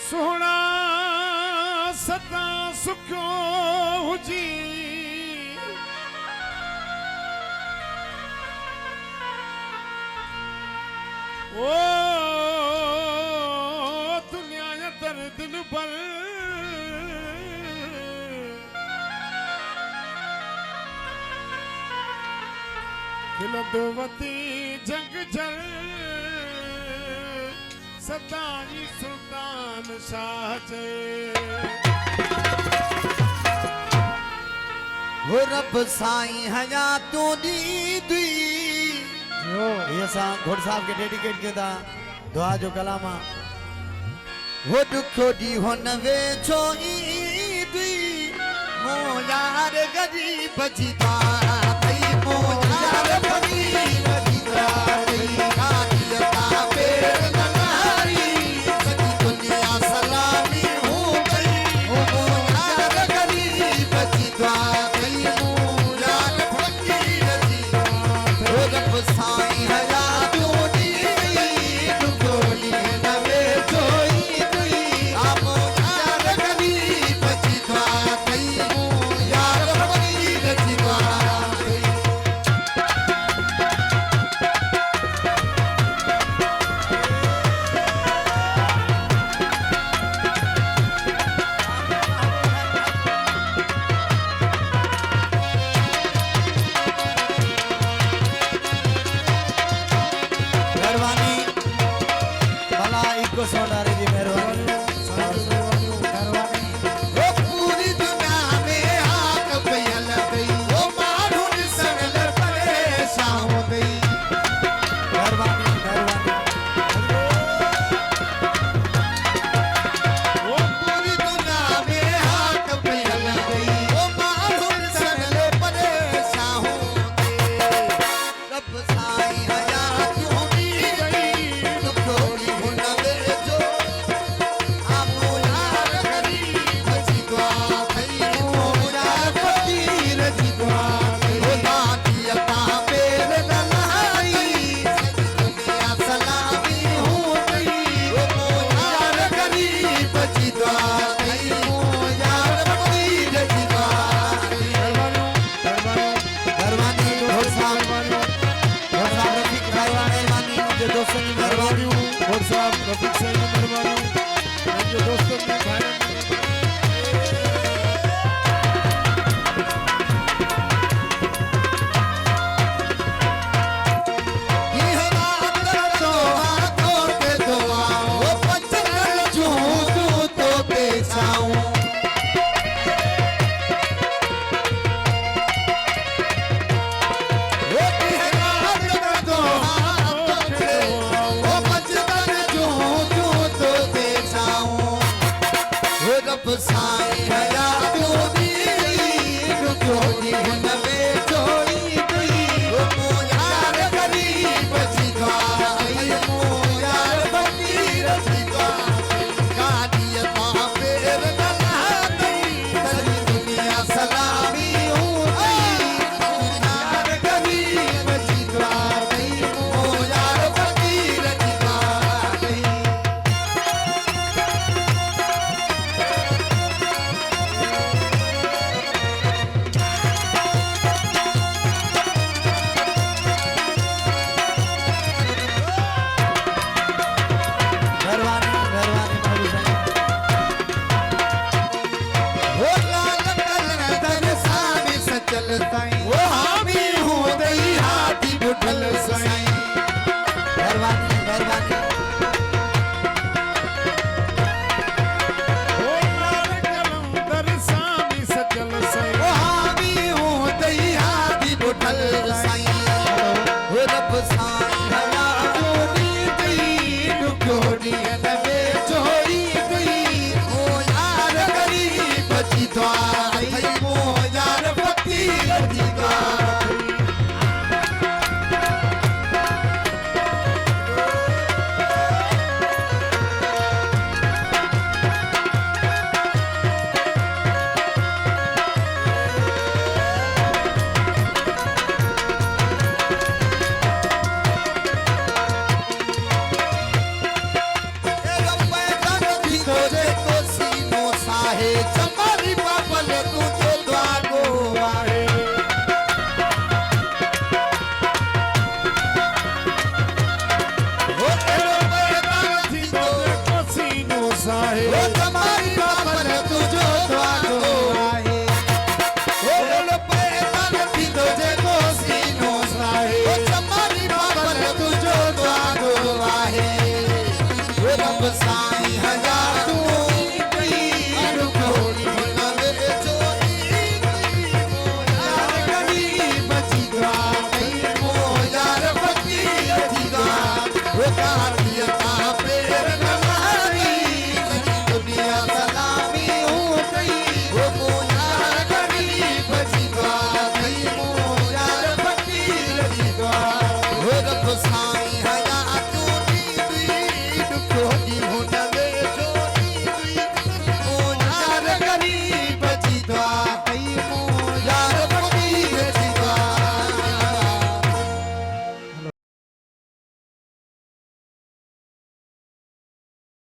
सोना सदा सुखो हुजी ओ दुनिया या दर्द पर खिलदवती जंग जल सदाई सुल्तान शाह वो रब साईं हयातों दी दी ये घोड़ साहब के डेडिकेट किया था दुआ जो कलामा वो दुखो दी हो नवे छोई दी मो यार गरीब जीता भई मो यार गरीब जीता भई कादियता पेर ननारी सदी दुनिया सलामी हो गई मो यार गरीब जीता भई मो यार फकीर जीता वो रब साईं हया तोड़ी दुखोली नवे जोई दुई मो यार गरीब जीता भई मो यार फकीर जीता मेहरबानी भला इको सोनारे जी मेहरबानी वो पूरी दुनिया में आग फैल गई वो मारून सगल परेशान हो गई मेहरबानी वो पूरी दुनिया में आग फैल गई वो मारून सगल परेशान हो गई रब साईं हया दोस्तों की मेहरबानी और साहब रफीक साहब की मेहरबानी जो दोस्तों की भाई साईं हया तोड़ी दुखोली नवे जोई दुई मो यार गरीब जीता मो यार फकीर जीता कादियता पेर ननाई सारी दुनिया सलामी हो गई मो यार गरीब जीता मो यार फकीर जीता वो हामी हो गई हाथी बुठल साईं मेहरबानी मेहरबानी ओ लाल कलंदर सामी सचल साईं वो हामी हो गई हाथी बुठल साईं वो रब साईं